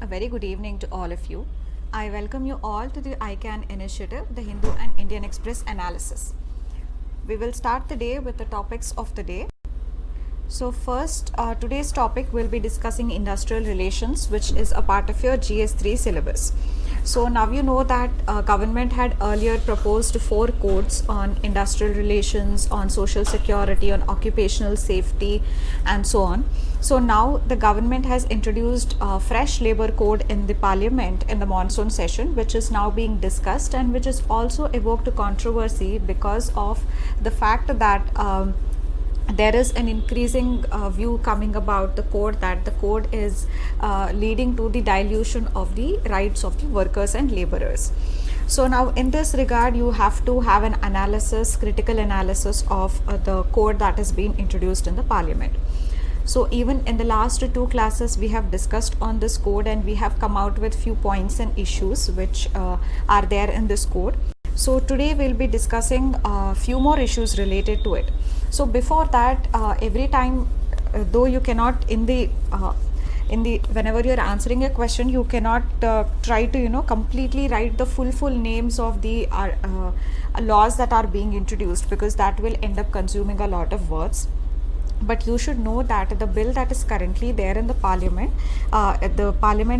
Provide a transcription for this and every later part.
A very good evening to all of you. I welcome you all to the ICAN initiative, the Hindu and Indian Express analysis. We will start the day with the topics of the day. So first, today's topic will be discussing industrial relations, which is a part of your GS3 syllabus. So now you know that government had earlier proposed 4 codes on industrial relations, on social security, on occupational safety, and so on. So now the government has introduced a fresh labor code in the parliament in the monsoon session, which is now being discussed and which has also evoked a controversy because of the fact that there is an increasing view coming about the code, that the code is leading to the dilution of the rights of the workers and laborers. So now in this regard, you have to have an analysis, critical analysis of the code that is being introduced in the parliament. So even in the last 2 classes, we have discussed on this code and we have come out with few points and issues which are there in this code. So today we'll be discussing a few more issues related to it. So before that, every time, though you cannot whenever you're answering a question, you cannot try to completely write the full names of the laws that are being introduced, because that will end up consuming a lot of words. But you should know that the bill that is currently there in the parliament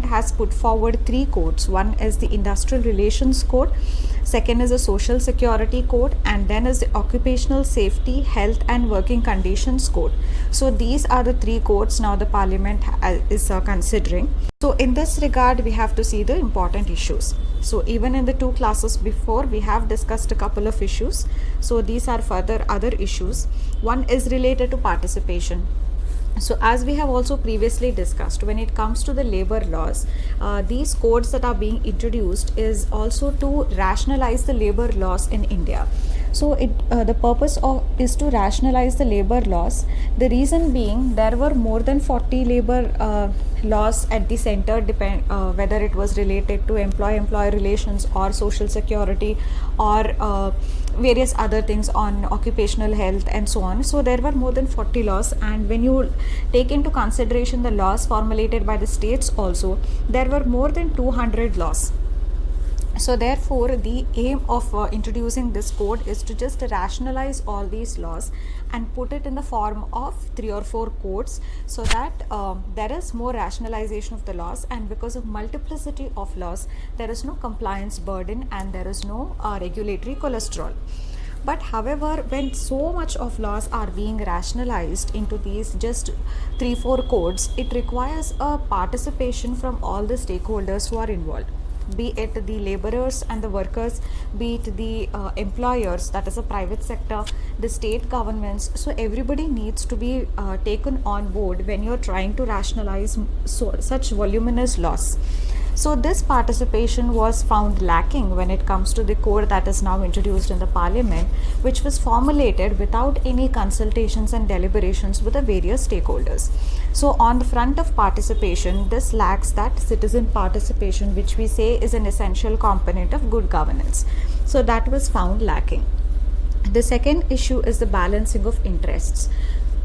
has put forward 3 codes. One is the industrial relations code, second is the social security code, and then is the occupational safety, health and working conditions code. So these are the 3 codes now the parliament is considering. So in this regard, we have to see the important issues. So even in the 2 classes before, we have discussed a couple of issues. So these are further other issues. One is related to participation. So as we have also previously discussed, when it comes to the labor laws, these codes that are being introduced is also to rationalize the labor laws in India. So the purpose is to rationalize the labor laws. The reason being, there were more than 40 labor laws at the center, whether it was related to employee-employee relations or social security or various other things on occupational health and so on. So there were more than 40 laws, and when you take into consideration the laws formulated by the states also, there were more than 200 laws. So therefore, the aim of introducing this code is to just rationalize all these laws and put it in the form of 3 or 4 codes, so that there is more rationalization of the laws, and because of multiplicity of laws, there is no compliance burden and there is no regulatory cholesterol. But however, when so much of laws are being rationalized into these just 3-4 codes, it requires a participation from all the stakeholders who are involved, be it the laborers and the workers, be it the employers, that is a private sector, the state governments. So everybody needs to be taken on board when you're trying to rationalize such voluminous laws. So this participation was found lacking when it comes to the code that is now introduced in the parliament, which was formulated without any consultations and deliberations with the various stakeholders. So on the front of participation, this lacks that citizen participation, which we say is an essential component of good governance. So that was found lacking. The second issue is the balancing of interests.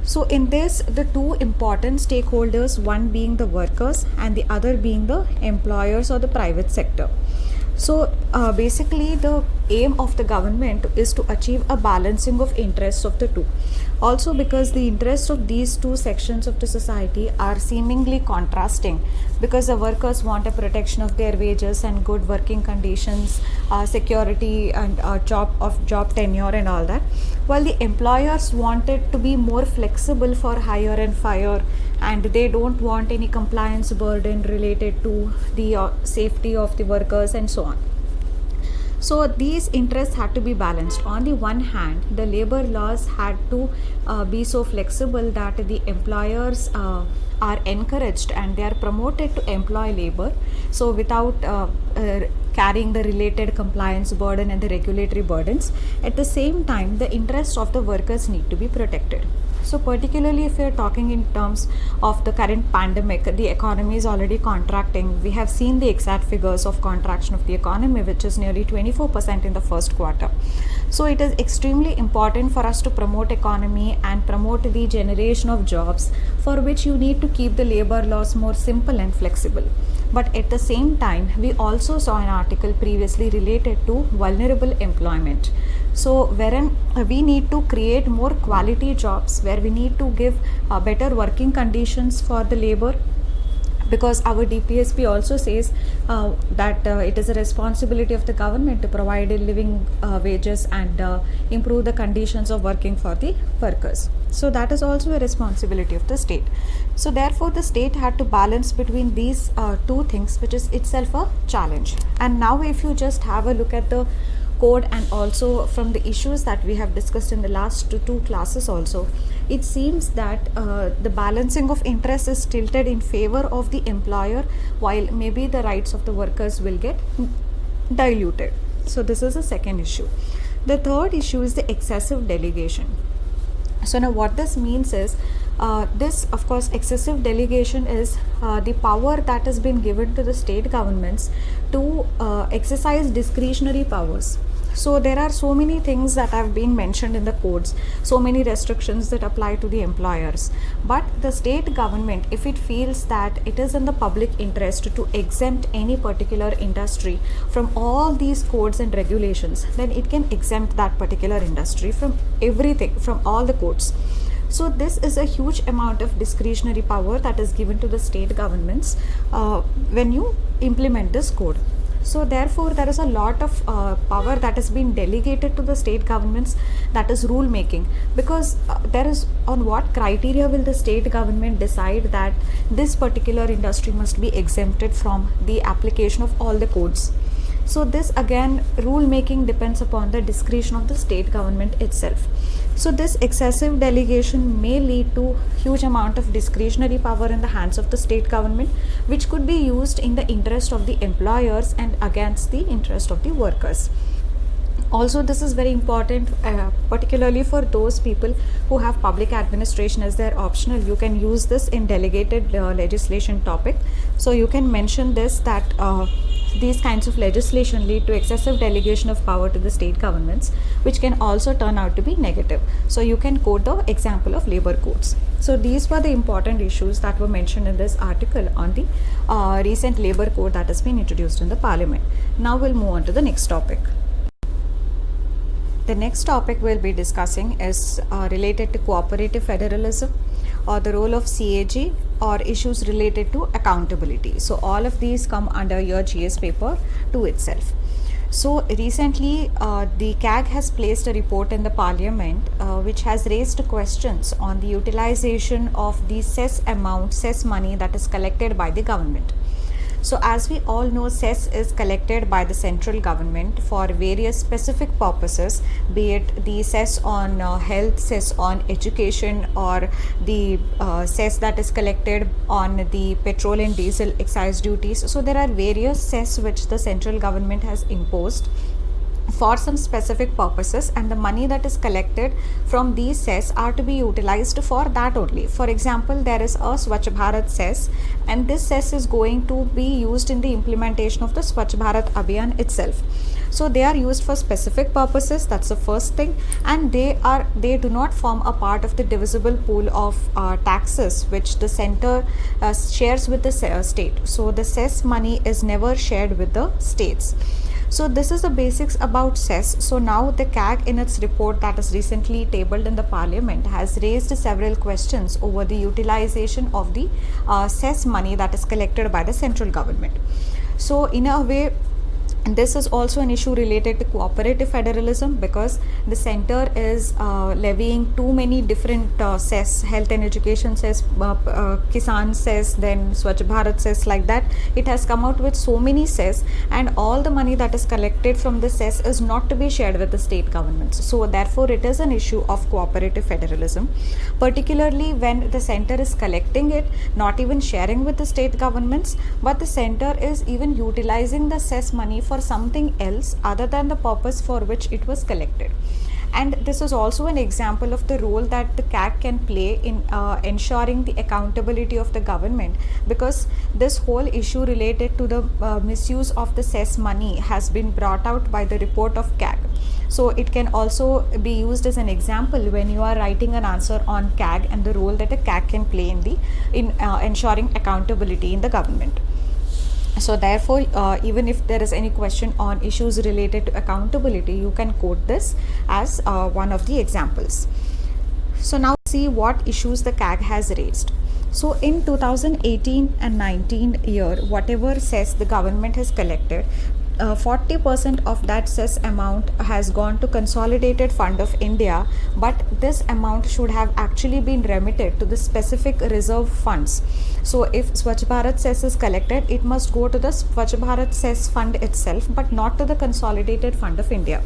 So in this, the 2 important stakeholders, one being the workers and the other being the employers or the private sector. So basically, the aim of the government is to achieve a balancing of interests of the 2. Also, because the interests of these 2 sections of the society are seemingly contrasting, because the workers want a protection of their wages and good working conditions, security and job tenure and all that, while the employers want it to be more flexible for hire and fire, and they don't want any compliance burden related to the safety of the workers and so on. So these interests had to be balanced. On the one hand, the labor laws had to be so flexible that the employers are encouraged and they are promoted to employ labor, so without carrying the related compliance burden and the regulatory burdens. At the same time, the interests of the workers need to be protected. So particularly if we are talking in terms of the current pandemic, the economy is already contracting. We have seen the exact figures of contraction of the economy, which is nearly 24% in the first quarter. So it is extremely important for us to promote economy and promote the generation of jobs, for which you need to keep the labor laws more simple and flexible. But at the same time, we also saw an article previously related to vulnerable employment. So wherein we need to create more quality jobs, where we need to give better working conditions for the labor, because our DPSP also says that it is a responsibility of the government to provide living wages and improve the conditions of working for the workers. So that is also a responsibility of the state. So therefore the state had to balance between these two things, which is itself a challenge. And now if you just have a look at the code, and also from the issues that we have discussed in the last two classes also, it seems that the balancing of interests is tilted in favor of the employer, while maybe the rights of the workers will get diluted. So this is the second issue. The third issue is the excessive delegation. So now what this means is, this of course excessive delegation is the power that has been given to the state governments to exercise discretionary powers. So there are so many things that have been mentioned in the codes, so many restrictions that apply to the employers. But the state government, if it feels that it is in the public interest to exempt any particular industry from all these codes and regulations, then it can exempt that particular industry from everything, from all the codes. So this is a huge amount of discretionary power that is given to the state governments when you implement this code. So therefore there is a lot of power that has been delegated to the state governments, that is rule making, because there is, on what criteria will the state government decide that this particular industry must be exempted from the application of all the codes. So this again, rule making depends upon the discretion of the state government itself. So this excessive delegation may lead to huge amount of discretionary power in the hands of the state government, which could be used in the interest of the employers and against the interest of the workers. Also, this is very important, particularly for those people who have public administration as their optional. You can use this in delegated legislation topic. So you can mention this, that these kinds of legislation lead to excessive delegation of power to the state governments, which can also turn out to be negative. So you can quote the example of labor codes. So these were the important issues that were mentioned in this article on the recent labor code that has been introduced in the parliament. Now we'll move on to the next topic. The next topic we'll be discussing is related to cooperative federalism, or the role of CAG, or issues related to accountability. So all of these come under your GS paper 2 itself. So recently the CAG has placed a report in the parliament which has raised questions on the utilization of the cess amount, cess money that is collected by the government. So as we all know, cess is collected by the central government for various specific purposes, be it the cess on health, cess on education, or the cess that is collected on the petrol and diesel excise duties. So there are various cess which the central government has imposed for some specific purposes, and the money that is collected from these cess are to be utilized for that only. For example, there is a Swachh Bharat cess, and this cess is going to be used in the implementation of the Swachh Bharat Abhiyan itself. So they are used for specific purposes, that's the first thing, and they do not form a part of the divisible pool of taxes which the center shares with the state. So the cess money is never shared with the states. So this is the basics about cess. So now the CAG in its report that is recently tabled in the parliament has raised several questions over the utilization of the cess money that is collected by the central government. So in a way, this is also an issue related to cooperative federalism, because the center is levying too many different cess, health and education cess, Kisan cess, then Swachh Bharat cess, like that. It has come out with so many cess, and all the money that is collected from the cess is not to be shared with the state governments. So therefore it is an issue of cooperative federalism, particularly when the center is collecting it, not even sharing with the state governments, but the center is even utilizing the cess money for something else other than the purpose for which it was collected. And this is also an example of the role that the CAG can play in ensuring the accountability of the government, because this whole issue related to the misuse of the cess money has been brought out by the report of CAG. So it can also be used as an example when you are writing an answer on CAG and the role that a CAG can play in ensuring accountability in the government. So therefore, even if there is any question on issues related to accountability, you can quote this as one of the examples. So now see what issues the CAG has raised. So in 2018 and 19 year, whatever cess the government has collected, 40% of that cess amount has gone to Consolidated Fund of India, but this amount should have actually been remitted to the specific reserve funds. So if Swachh Bharat cess is collected, it must go to the Swachh Bharat cess fund itself, but not to the Consolidated Fund of India.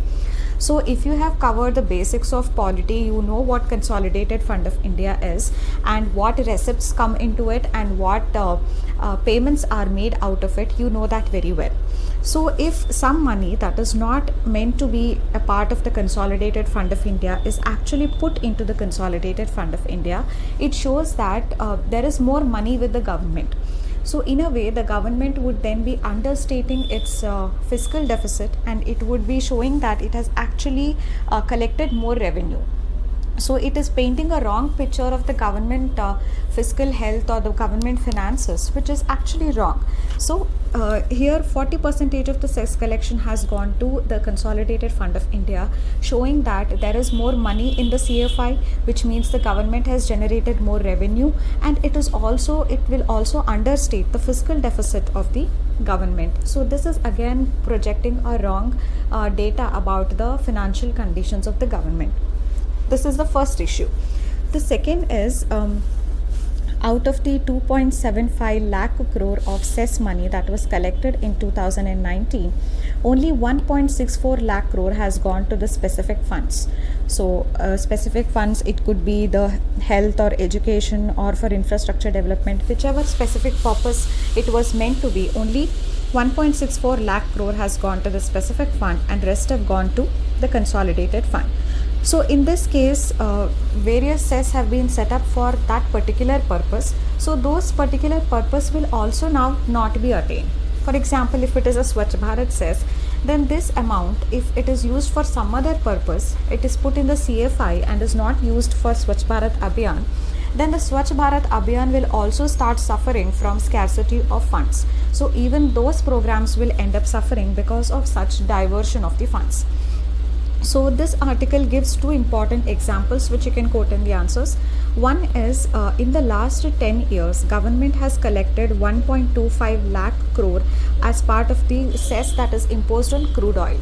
So if you have covered the basics of polity, you know what Consolidated Fund of India is and what receipts come into it and what payments are made out of it, you know that very well. So if some money that is not meant to be a part of the Consolidated Fund of India is actually put into the Consolidated Fund of India, it shows that there is more money with the government. So in a way, the government would then be understating its fiscal deficit, and it would be showing that it has actually collected more revenue. So it is painting a wrong picture of the government fiscal health or the government finances, which is actually wrong. So here 40% of the cess collection has gone to the Consolidated Fund of India, showing that there is more money in the CFI, which means the government has generated more revenue, and it will also understate the fiscal deficit of the government. So this is again projecting a wrong data about the financial conditions of the government. This is the first issue. The second is out of the 2.75 lakh crore of cess money that was collected in 2019, only 1.64 lakh crore has gone to the specific funds. So specific funds, it could be the health or education or for infrastructure development, whichever specific purpose it was meant to be. Only 1.64 lakh crore has gone to the specific fund and rest have gone to the Consolidated Fund. So in this case, various cess have been set up for that particular purpose. So those particular purpose will also now not be attained. For example, if it is a Swachh Bharat cess, then this amount, if it is used for some other purpose, it is put in the CFI and is not used for Swachh Bharat Abhiyan, then the Swachh Bharat Abhiyan will also start suffering from scarcity of funds. So even those programs will end up suffering because of such diversion of the funds. So this article gives two important examples which you can quote in the answers. One is in the last 10 years, government has collected 1.25 lakh crore as part of the cess that is imposed on crude oil.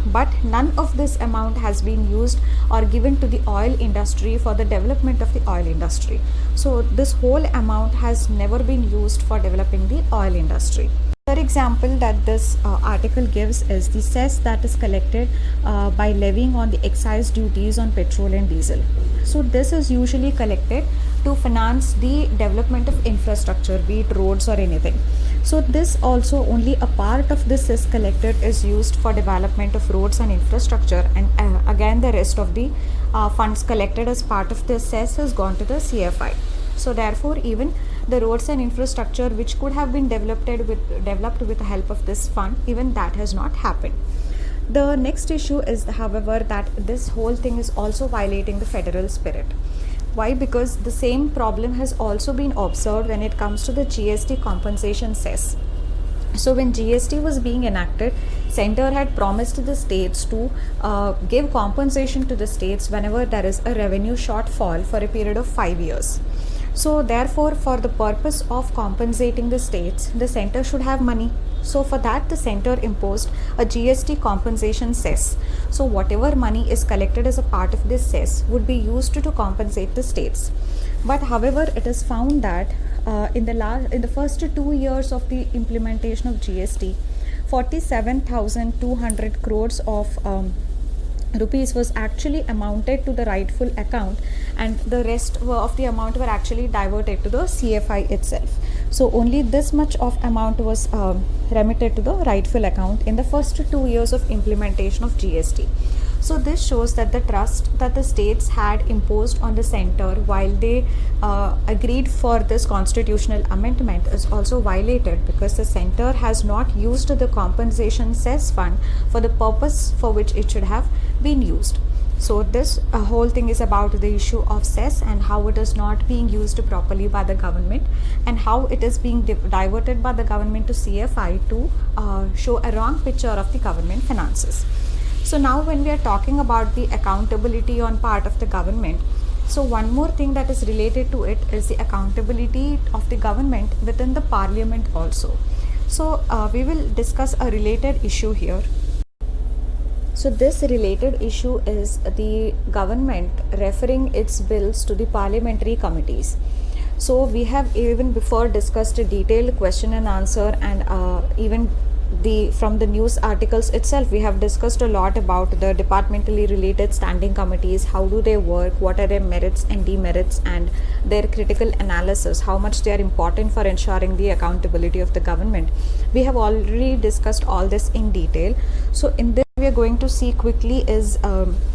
But none of this amount has been used or given to the oil industry for the development of the oil industry. So this whole amount has never been used for developing the oil industry. Another example that this article gives is the cess that is collected by levying on the excise duties on petrol and diesel. So this is usually collected to finance the development of infrastructure, be it roads or anything. So this also, only a part of this cess collected is used for development of roads and infrastructure, and again the rest of the funds collected as part of this cess has gone to the CFI. So therefore, even the roads and infrastructure which could have been developed with the help of this fund, even that has not happened. The next issue is, however, that this whole thing is also violating the federal spirit. Why? Because the same problem has also been observed when it comes to the GST compensation cess. So when GST was being enacted, Center had promised the states to give compensation to the states whenever there is a revenue shortfall for a period of 5 years. So therefore, for the purpose of compensating the states, the center should have money. So for that, the center imposed a GST compensation cess. So whatever money is collected as a part of this cess would be used to compensate the states. But however, it is found that in the first 2 years of the implementation of GST, 47,200 crores of rupees was actually amounted to the rightful account, and the rest of the amount were actually diverted to the CFI itself. So only this much of amount was remitted to the rightful account in the first 2 years of implementation of GST. So this shows that the trust that the states had imposed on the center while they agreed for this constitutional amendment is also violated, because the center has not used the compensation cess fund for the purpose for which it should have been used. So this whole thing is about the issue of cess and how it is not being used properly by the government, and how it is being diverted by the government to CFI to show a wrong picture of the government finances. So now when we are talking about the accountability on part of the government, so one more thing that is related to it is the accountability of the government within the parliament also. So we will discuss a related issue here. So this related issue is the government referring its bills to the parliamentary committees. So we have even before discussed a detailed question and answer, and even from the news articles itself we have discussed a lot about the departmentally related standing committees, how do they work, what are their merits and demerits, and their critical analysis, how much they are important for ensuring the accountability of the government. We have already discussed all this in detail. So in this we are going to see quickly is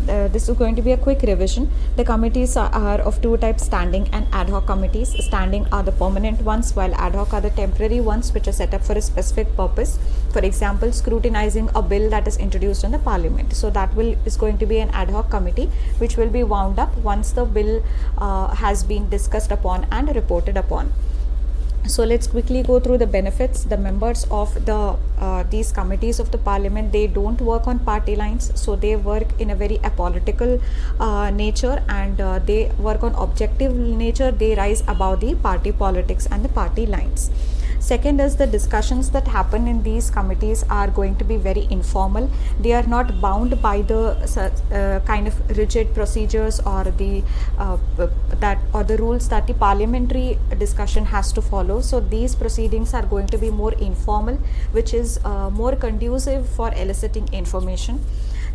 this is going to be a quick revision. The committees are of two types, standing and ad hoc committees. Standing are the permanent ones, while ad hoc are the temporary ones which are set up for a specific purpose. For example, scrutinizing a bill that is introduced in the parliament. So that is going to be an ad hoc committee which will be wound up once the bill has been discussed upon and reported upon. So let's quickly go through the benefits. The members of these committees of the parliament, they don't work on party lines, so they work in a very apolitical nature, and they work on objective nature. They rise above the party politics and the party lines. Second is the discussions that happen in these committees are going to be very informal. They are not bound by the kind of rigid procedures or the rules that the parliamentary discussion has to follow. So these proceedings are going to be more informal, which is more conducive for eliciting information.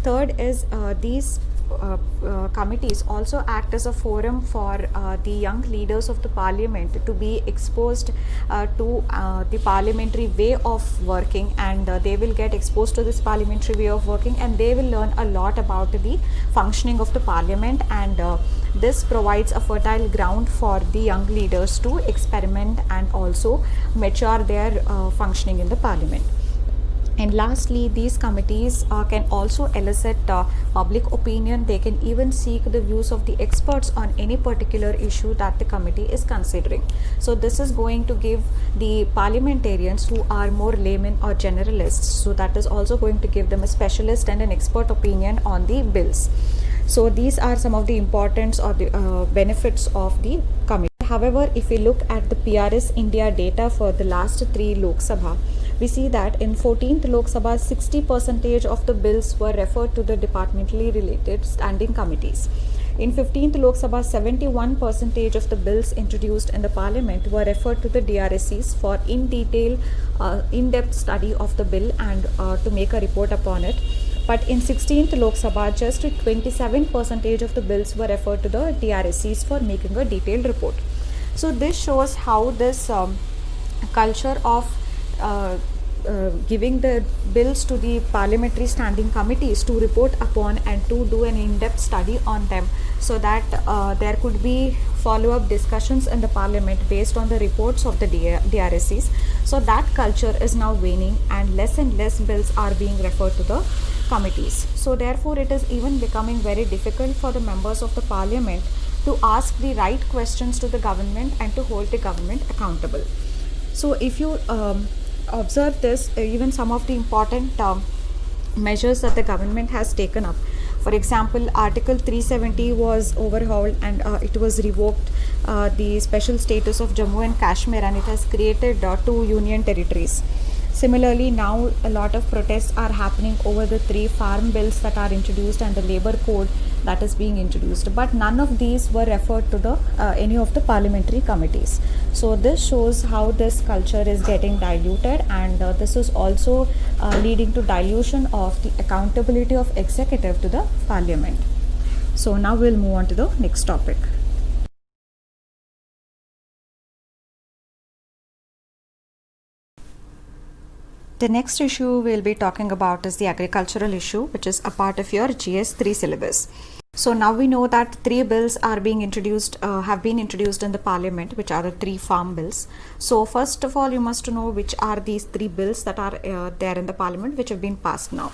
Third is these committees also act as a forum for the young leaders of the parliament to be exposed to the parliamentary way of working, and they will get exposed to this parliamentary way of working, and they will learn a lot about the functioning of the parliament, and this provides a fertile ground for the young leaders to experiment and also mature their functioning in the parliament. And lastly, these committees can also elicit public opinion. They can even seek the views of the experts on any particular issue that the committee is considering. So this is going to give the parliamentarians who are more laymen or generalists, so that is also going to give them a specialist and an expert opinion on the bills. So these are some of the importance or the benefits of the committee. However, if we look at the PRS India data for the last 3 Lok Sabha, we see that in 14th Lok Sabha, 60% of the bills were referred to the departmentally related standing committees. In 15th Lok Sabha, 71% of the bills introduced in the parliament were referred to the DRSCs for in-depth study of the bill and to make a report upon it. But in 16th Lok Sabha, just 27% of the bills were referred to the DRSCs for making a detailed report. So this shows how this culture of giving the bills to the parliamentary standing committees to report upon and to do an in-depth study on them, so that there could be follow-up discussions in the parliament based on the reports of the DRSCs. So that culture is now waning, and less bills are being referred to the committees. So therefore it is even becoming very difficult for the members of the parliament to ask the right questions to the government and to hold the government accountable. So if you observe this, even some of the important measures that the government has taken up. For example, Article 370 was overhauled and it was revoked the special status of Jammu and Kashmir, and it has created 2 union territories. Similarly, now a lot of protests are happening over the 3 farm bills that are introduced and the labor code that is being introduced, but none of these were referred to the any of the parliamentary committees. So this shows how this culture is getting diluted, and this is also leading to dilution of the accountability of executive to the parliament. So now we'll move on to the next topic. The next issue we'll be talking about is the agricultural issue, which is a part of your GS3 syllabus. So now we know that 3 bills are being introduced, have been introduced in the parliament, which are the 3 farm bills. So first of all, you must know which are these 3 bills that are there in the parliament, which have been passed now.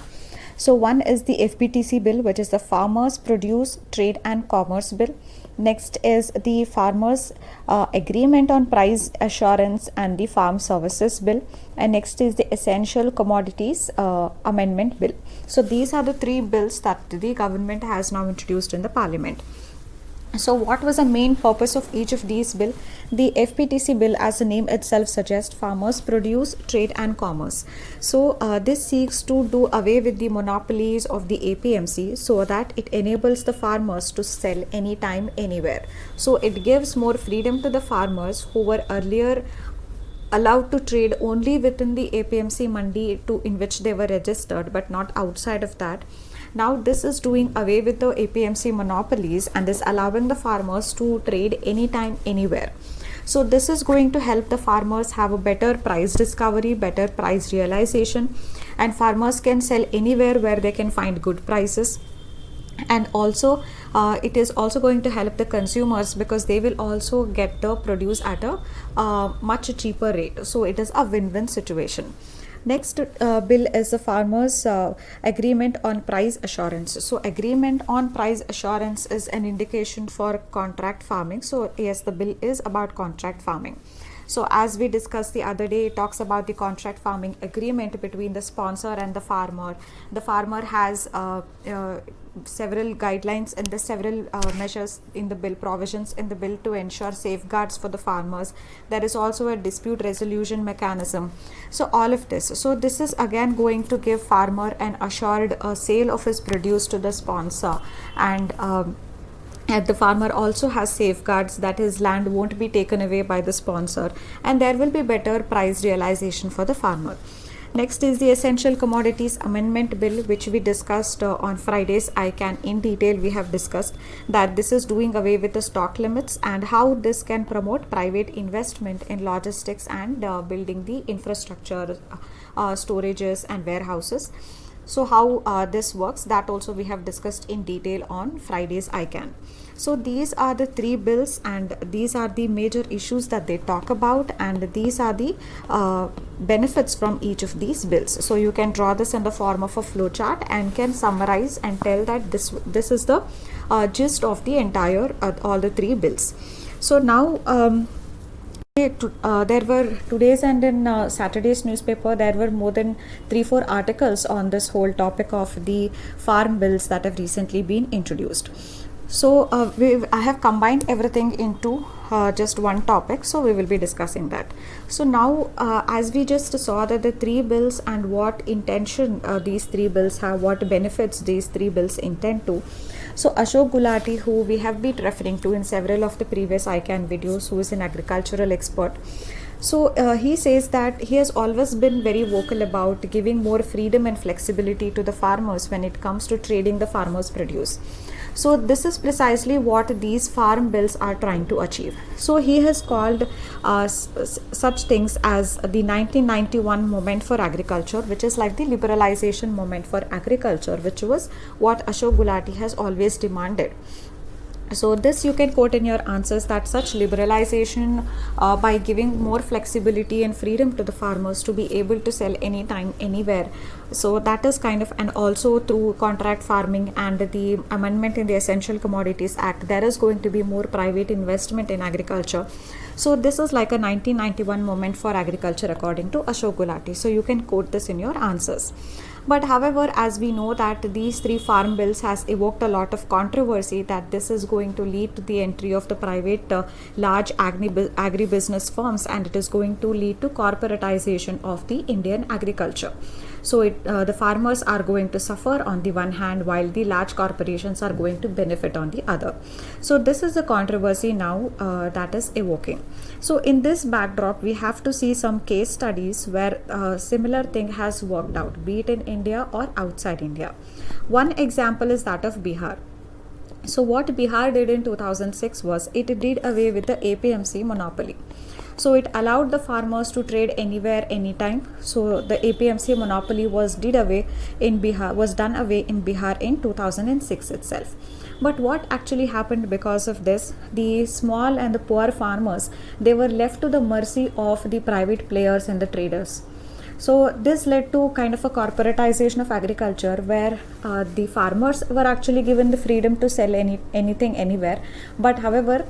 So one is the FPTC bill, which is the Farmers Produce Trade and Commerce Bill. Next is the Farmers Agreement on Price Assurance and the Farm Services Bill. And next is the Essential Commodities Amendment Bill. So these are the three bills that the government has now introduced in the parliament. So what was the main purpose of each of these bill? The FPTC bill, as the name itself suggests, Farmers Produce Trade and Commerce. So this seeks to do away with the monopolies of the APMC so that it enables the farmers to sell anytime, anywhere. So it gives more freedom to the farmers who were earlier allowed to trade only within the APMC mandi in which they were registered, but not outside of that. Now this is doing away with the APMC monopolies and is allowing the farmers to trade anytime, anywhere. So this is going to help the farmers have a better price discovery, better price realization, and farmers can sell anywhere where they can find good prices. And also it is also going to help the consumers because they will also get the produce at a much cheaper rate. So it is a win-win situation. Next bill is the Farmers Agreement on Price Assurance. So agreement on price assurance is an indication for contract farming. So yes, the bill is about contract farming. So as we discussed the other day, it talks about the contract farming agreement between the sponsor and the farmer. The farmer has several guidelines and the several measures in the bill, provisions in the bill to ensure safeguards for the farmers. There is also a dispute resolution mechanism. So all of this. So this is again going to give farmer an assured sale of his produce to the sponsor, and the farmer also has safeguards that his land won't be taken away by the sponsor, and there will be better price realization for the farmer. Next is the Essential Commodities Amendment Bill, which we discussed on Friday's ICANN in detail. We have discussed that this is doing away with the stock limits and how this can promote private investment in logistics and building the infrastructure, storages and warehouses. So how this works, that also we have discussed in detail on Friday's ICANN. So these are the three bills and these are the major issues that they talk about, and these are the benefits from each of these bills. So you can draw this in the form of a flow chart and can summarize and tell that this is the gist of the entire all the three bills. So now there were today's and in Saturday's newspaper, there were more than 3-4 articles on this whole topic of the farm bills that have recently been introduced. So I have combined everything into just one topic, so we will be discussing that. So now as we just saw that the three bills and what intention these three bills have, what benefits these three bills intend to. So Ashok Gulati, who we have been referring to in several of the previous ICANN videos, who is an agricultural expert. So he says that he has always been very vocal about giving more freedom and flexibility to the farmers when it comes to trading the farmers' produce. So this is precisely what these farm bills are trying to achieve. So he has called such things as the 1991 movement for agriculture, which is like the liberalization movement for agriculture, which was what Ashok Gulati has always demanded. So this you can quote in your answers, that such liberalization by giving more flexibility and freedom to the farmers to be able to sell anytime, anywhere. So that is kind of, and also through contract farming and the amendment in the Essential Commodities Act, there is going to be more private investment in agriculture. So this is like a 1991 moment for agriculture according to Ashok Gulati. So you can quote this in your answers. But however, as we know that these three farm bills has evoked a lot of controversy, that this is going to lead to the entry of the private large agribusiness firms, and it is going to lead to corporatization of the Indian agriculture. So the farmers are going to suffer on the one hand, while the large corporations are going to benefit on the other. So this is the controversy now that is evoking. So in this backdrop, we have to see some case studies where a similar thing has worked out, be it in India or outside India. One example is that of Bihar. So what Bihar did in 2006 was it did away with the APMC monopoly. So it allowed the farmers to trade anywhere, anytime. So the APMC monopoly was done away in Bihar in 2006 itself. But what actually happened because of this? The small and the poor farmers, they were left to the mercy of the private players and the traders. So this led to kind of a corporatization of agriculture, where the farmers were actually given the freedom to sell anything anywhere, but however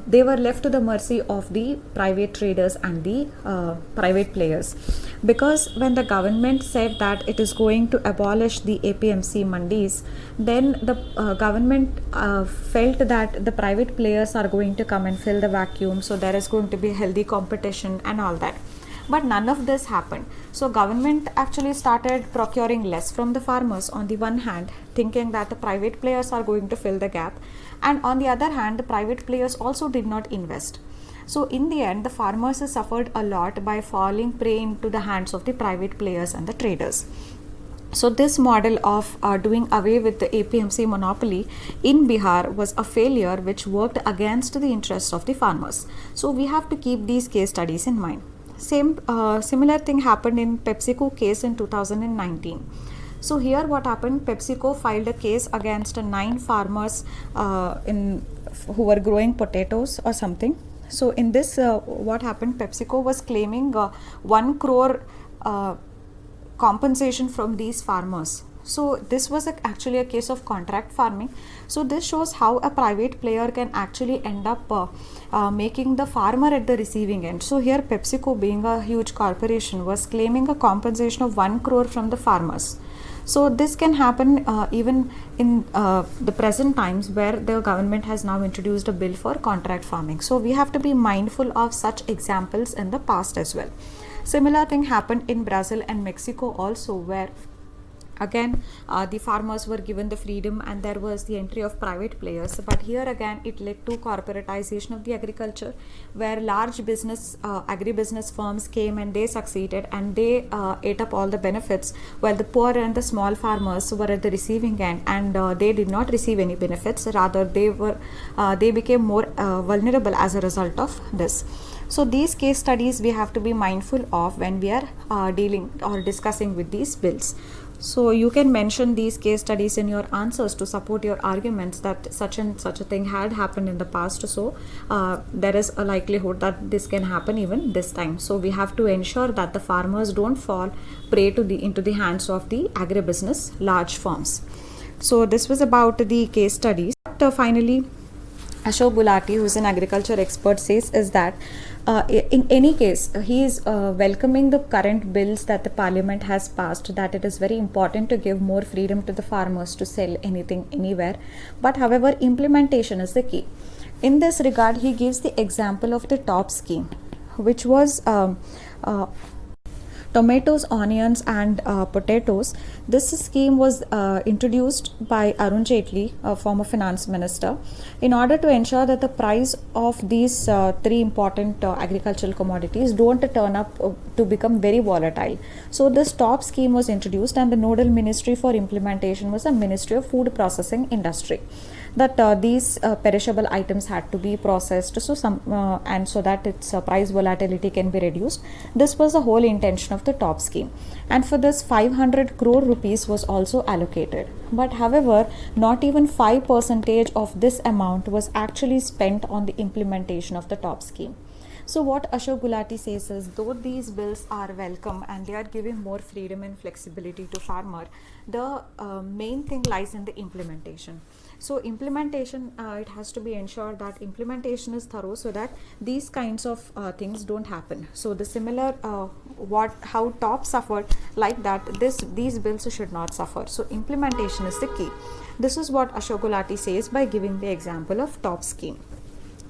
they were left to the mercy of the private traders and the private players, because when the government said that it is going to abolish the APMC mandis, then the government felt that the private players are going to come and fill the vacuum, so there is going to be healthy competition and all that. But none of this happened. So government actually started procuring less from the farmers on the one hand, thinking that the private players are going to fill the gap, and on the other hand the private players also did not invest. So in the end the farmers suffered a lot by falling prey into the hands of the private players and the traders. So this model of doing away with the APMC monopoly in Bihar was a failure which worked against the interests of the farmers. So we have to keep these case studies in mind. Similar thing happened in PepsiCo case in 2019. So here what happened, PepsiCo filed a case against 9 farmers who were growing potatoes or something. So in this what happened, PepsiCo was claiming 1 crore compensation from these farmers. So this was actually a case of contract farming. So this shows how a private player can actually end up making the farmer at the receiving end. So here PepsiCo, being a huge corporation, was claiming a compensation of 1 crore from the farmers. So this can happen even in the present times, where the government has now introduced a bill for contract farming. So we have to be mindful of such examples in the past as well. Similar thing happened in Brazil and Mexico also, where again the farmers were given the freedom and there was the entry of private players. But here again it led to corporatization of the agriculture, where large business agribusiness firms came and they succeeded and they ate up all the benefits, while the poor and the small farmers were at the receiving end, and they did not receive any benefits. Rather they became more vulnerable as a result of this. So these case studies we have to be mindful of when we are dealing or discussing with these bills. So you can mention these case studies in your answers to support your arguments that such and such a thing had happened in the past. So there is a likelihood that this can happen even this time. So we have to ensure that the farmers don't fall prey to into the hands of the agribusiness large firms. So this was about the case studies. But finally, Ashok Gulati, who is an agriculture expert, says is that in any case, he is welcoming the current bills that the parliament has passed, that it is very important to give more freedom to the farmers to sell anything anywhere. But however, implementation is the key. In this regard, he gives the example of the TOP scheme, which was tomatoes, onions and potatoes. This scheme was introduced by Arun Jaitley, former finance minister, in order to ensure that the price of these 3 important agricultural commodities don't turn up to become very volatile. So this top scheme was introduced, and the nodal ministry for implementation was the Ministry of Food Processing Industry. That these perishable items had to be processed, so and so that its price volatility can be reduced. This was the whole intention of the top scheme, and for this 500 crore rupees was also allocated. But however, not even 5% of this amount was actually spent on the implementation of the top scheme. So what Ashok Gulati says is, though these bills are welcome and they are giving more freedom and flexibility to farmer, the main thing lies in the implementation. So implementation, it has to be ensured that implementation is thorough, so that these kinds of things don't happen. So the similar how top suffered, like that these bills should not suffer. So implementation is the key. This is what Ashok Gulati says by giving the example of top scheme.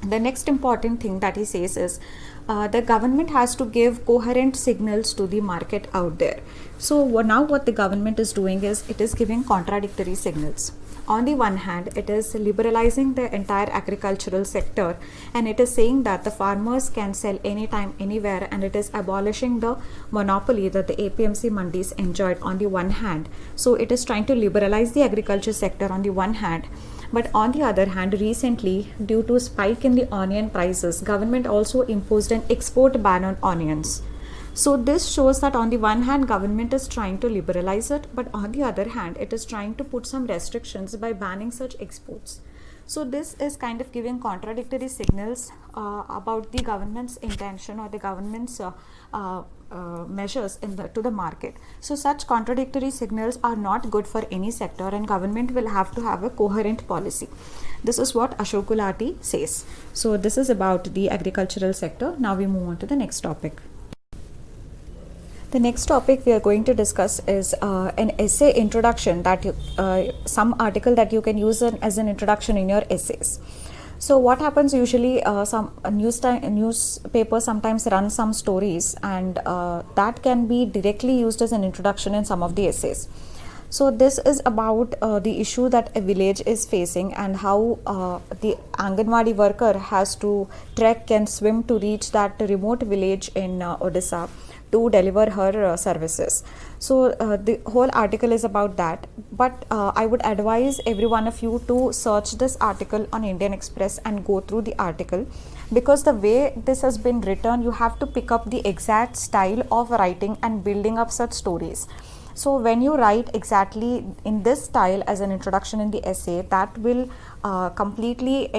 The next important thing that he says is the government has to give coherent signals to the market out there. So now what the government is doing is, it is giving contradictory signals. On the one hand, it is liberalizing the entire agricultural sector, and it is saying that the farmers can sell anytime, anywhere, and it is abolishing the monopoly that the APMC mandis enjoyed on the one hand. So it is trying to liberalize the agriculture sector on the one hand. But on the other hand, recently, due to spike in the onion prices, government also imposed an export ban on onions. So this shows that on the one hand, government is trying to liberalize it, but on the other hand, it is trying to put some restrictions by banning such exports. So this is kind of giving contradictory signals about the government's intention or the government's measures to the market. So such contradictory signals are not good for any sector, and government will have to have a coherent policy. This is what Ashok Gulati says. So this is about the agricultural sector. Now we move on to the next topic. The next topic we are going to discuss is an essay introduction, that some article that you can use as an introduction in your essays. So what happens usually, some newspaper sometimes run some stories, and that can be directly used as an introduction in some of the essays. So this is about the issue that a village is facing, and how the Aganwadi worker has to trek and swim to reach that remote village in Odisha to deliver her services. So the whole article is about that, but I would advise every one of you to search this article on Indian Express and go through the article, because the way this has been written, you have to pick up the exact style of writing and building up such stories. So when you write exactly in this style as an introduction in the essay, that will completely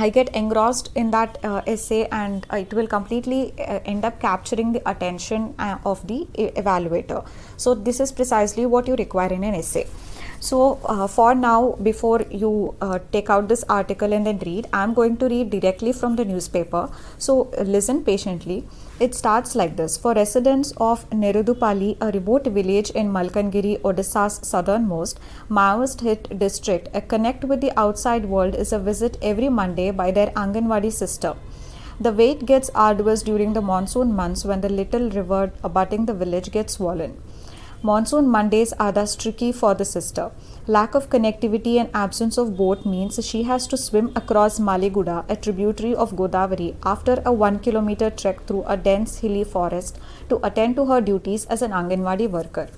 I get engrossed in that essay, and it will completely end up capturing the attention of the evaluator. So this is precisely what you require in an essay. So for now, before you take out this article and then read, I am going to read directly from the newspaper. So listen patiently. It starts like this. For residents of Nerudupalli, a remote village in Malkangiri, Odisha's southernmost Maoist-hit district, a connect with the outside world is a visit every Monday by their Aganwadi sister. The wait gets arduous during the monsoon months, when the little river abutting the village gets swollen. Monsoon Mondays are thus tricky for the sister. Lack of connectivity and absence of boat means she has to swim across Maliguda, a tributary of Godavari, after a 1 kilometer trek through a dense hilly forest to attend to her duties as an Aganwadi worker.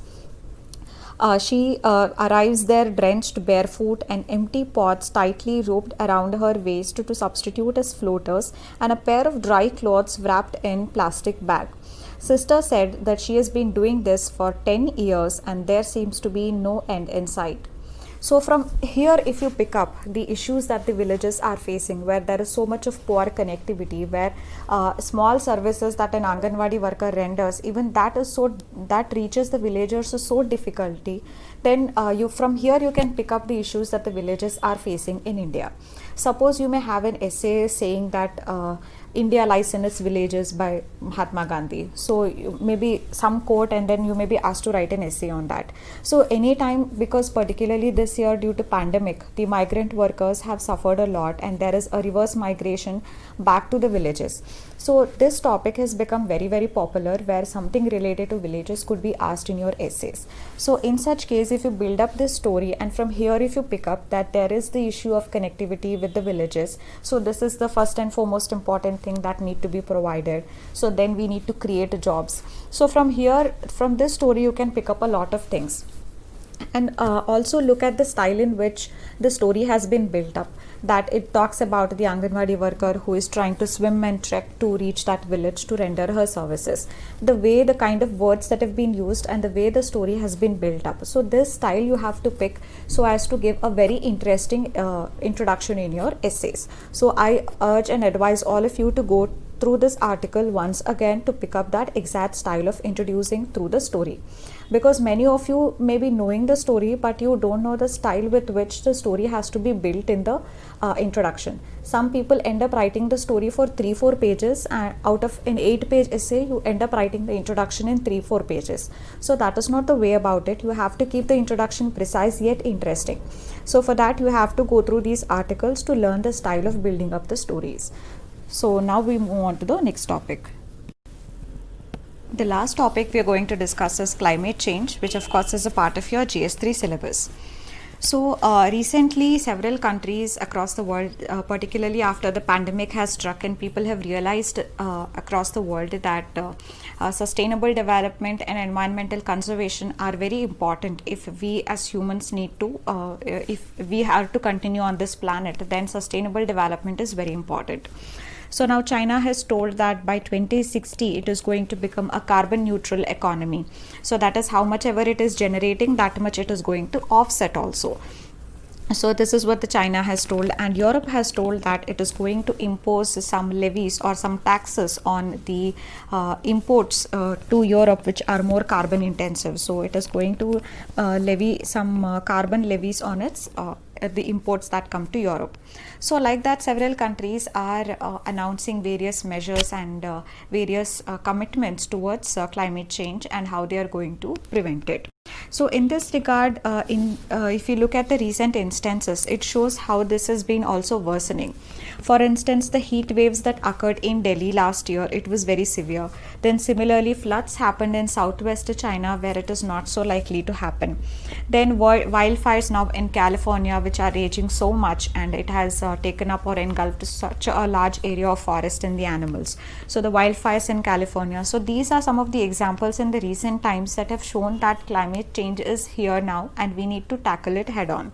She arrives there drenched, barefoot, and empty pots tightly roped around her waist to substitute as floaters, and a pair of dry clothes wrapped in plastic bag. Sister said that she has been doing this for 10 years and there seems to be no end in sight. So from here, if you pick up the issues that the villages are facing, where there is so much of poor connectivity, where small services that an Aganwadi worker renders, even that reaches the villagers is so difficulty, then from here you can pick up the issues that the villages are facing in India. Suppose you may have an essay saying that India lies in its villages by Mahatma Gandhi. So maybe some quote, and then you may be asked to write an essay on that. So anytime, because particularly this year due to pandemic, the migrant workers have suffered a lot, and there is a reverse migration back to the villages. So this topic has become very, very popular, where something related to villages could be asked in your essays. So in such case, if you build up this story, and from here if you pick up that there is the issue of connectivity with the villages, so this is the first and foremost important thing that need to be provided. So then we need to create jobs. So from here, from this story, you can pick up a lot of things. And also look at the style in which the story has been built up, that it talks about the Aganwadi worker who is trying to swim and trek to reach that village to render her services. The way, the kind of words that have been used, and the way the story has been built up. So this style you have to pick so as to give a very interesting introduction in your essays. So I urge and advise all of you to go through this article once again to pick up that exact style of introducing through the story, because many of you may be knowing the story, but you don't know the style with which the story has to be built in the introduction. Some people end up writing the story for 3-4 pages, and out of an 8-page essay you end up writing the introduction in 3-4 pages. So that is not the way about it. You have to keep the introduction precise yet interesting. So for that you have to go through these articles to learn the style of building up the stories. So now we move on to the next topic. The last topic we are going to discuss is climate change, which of course is a part of your GS3 syllabus. So recently several countries across the world, particularly after the pandemic has struck, and people have realized across the world that sustainable development and environmental conservation are very important if we as humans need to, if we have to continue on this planet, then sustainable development is very important. So now China has told that by 2060 it is going to become a carbon neutral economy. So that is how much ever it is generating, that much it is going to offset also. So this is what the China has told, and Europe has told that it is going to impose some levies or some taxes on the imports to Europe which are more carbon intensive. So it is going to levy some carbon levies on its the imports that come to Europe. So like that, several countries are announcing various measures and various commitments towards climate change and how they are going to prevent it. So in this regard, if you look at the recent instances, it shows how this has been also worsening. For instance, the heat waves that occurred in Delhi last year, it was very severe. Then similarly, floods happened in southwest China where it is not so likely to happen. Then wildfires now in California, which are raging so much, and it has taken up or engulfed such a large area of forest and the animals. So the wildfires in California. So these are some of the examples in the recent times that have shown that climate change is here now and we need to tackle it head on.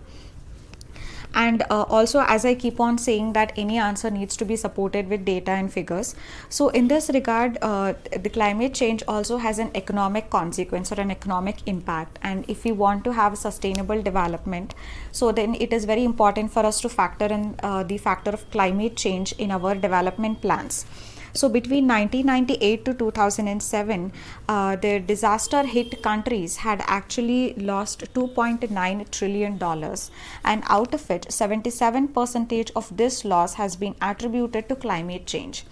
And also, as I keep on saying, that any answer needs to be supported with data and figures. So in this regard, the climate change also has an economic consequence or an economic impact, and if we want to have sustainable development, so then it is very important for us to factor in the factor of climate change in our development plans. So between 1998 to 2007, the disaster hit countries had actually lost $2.9 trillion, and out of it 77% of this loss has been attributed to climate change.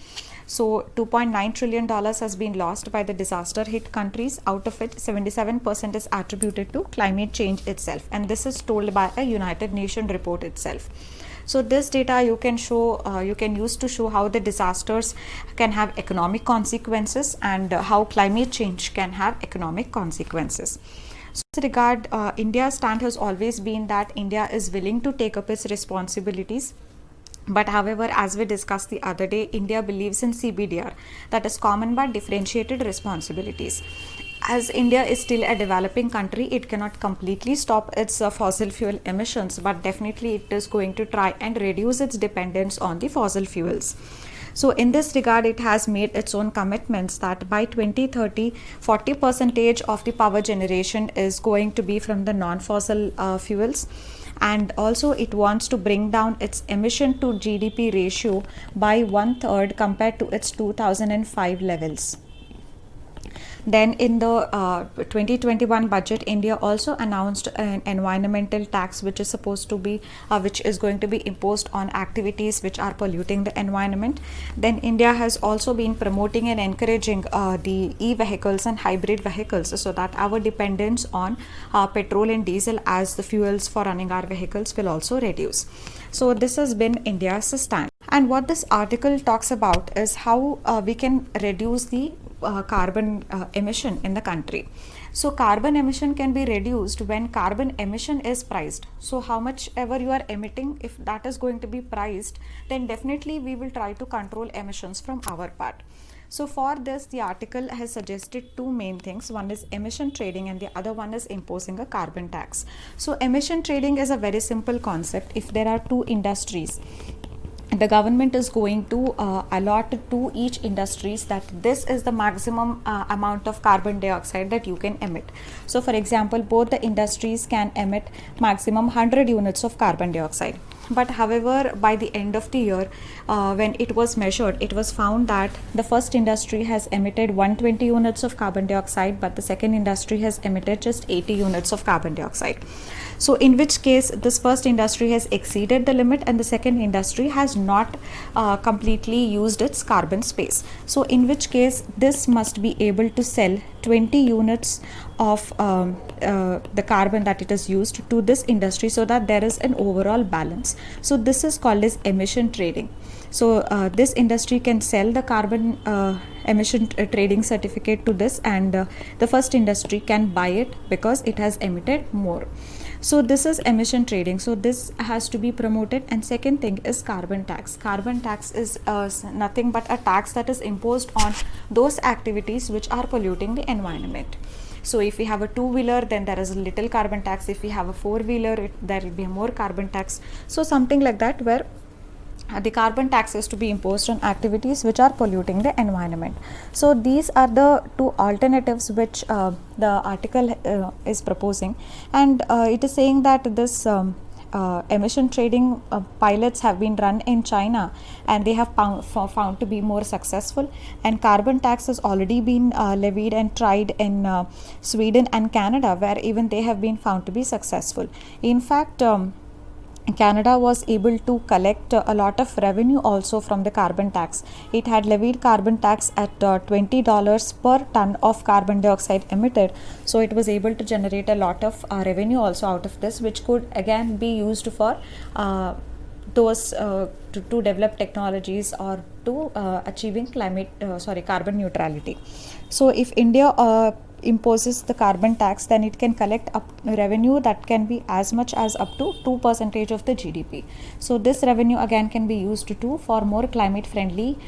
So $2.9 trillion has been lost by the disaster hit countries. Out of it, 77% is attributed to climate change itself, and this is told by a United Nations report itself. So this data you can show, you can use to show how the disasters can have economic consequences and how climate change can have economic consequences. So in this regard, India's stand has always been that India is willing to take up its responsibilities. But however, as we discussed the other day, India believes in CBDR, that is common but differentiated responsibilities. As India is still a developing country, it cannot completely stop its fossil fuel emissions, but definitely it is going to try and reduce its dependence on the fossil fuels. So in this regard, it has made its own commitments that by 2030, 40% of the power generation is going to be from the non-fossil fuels. And also it wants to bring down its emission to GDP ratio by 1/3 compared to its 2005 levels. Then in the 2021 budget, India also announced an environmental tax which is supposed to be, which is going to be imposed on activities which are polluting the environment. Then India has also been promoting and encouraging the e-vehicles and hybrid vehicles, so that our dependence on petrol and diesel as the fuels for running our vehicles will also reduce. So this has been India's stand. And what this article talks about is how we can reduce the carbon emission in the country. So carbon emission can be reduced when carbon emission is priced. So how much ever you are emitting, if that is going to be priced, then definitely we will try to control emissions from our part. So for this, the article has suggested two main things. One is emission trading and the other one is imposing a carbon tax. So emission trading is a very simple concept. If there are two industries, the government is going to allot to each industries that this is the maximum amount of carbon dioxide that you can emit. So for example, both the industries can emit maximum 100 units of carbon dioxide. But however, by the end of the year, when it was measured, it was found that the first industry has emitted 120 units of carbon dioxide, but the second industry has emitted just 80 units of carbon dioxide. So in which case this first industry has exceeded the limit and the second industry has not completely used its carbon space. So in which case this must be able to sell 20 units of the carbon that it has used to this industry, so that there is an overall balance. So this is called as emission trading. So this industry can sell the carbon emission trading certificate to this, and the first industry can buy it because it has emitted more. So this is emission trading. So this has to be promoted. And second thing is carbon tax. Carbon tax is nothing but a tax that is imposed on those activities which are polluting the environment. So if we have a two-wheeler, then there is a little carbon tax. If we have a four-wheeler, there will be more carbon tax. So something like that, where the carbon tax is to be imposed on activities which are polluting the environment. So these are the two alternatives which the article is proposing, and it is saying that this emission trading pilots have been run in China, and they have found to be more successful. And carbon tax has already been levied and tried in Sweden and Canada, where even they have been found to be successful. In fact, Canada was able to collect a lot of revenue also from the carbon tax. It had levied carbon tax at $20 per ton of carbon dioxide emitted. So it was able to generate a lot of revenue also out of this, which could again be used for those to develop technologies or to achieving carbon neutrality. So if India imposes the carbon tax, then it can collect up revenue that can be as much as up to 2% of the GDP. So this revenue again can be used to for more climate friendly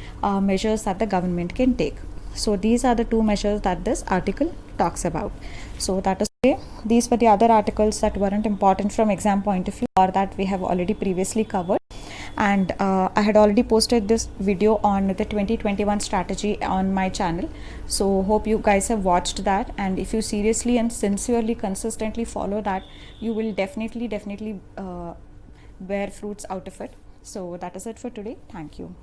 measures that the government can take. So these are the two measures that this article talks about. So that is okay. These were the other articles that weren't important from exam point of view, or that we have already previously covered. And I had already posted this video on the 2021 strategy on my channel, so hope you guys have watched that, and if you seriously and sincerely consistently follow that, you will definitely bear fruits out of it. So that is it for today. Thank you.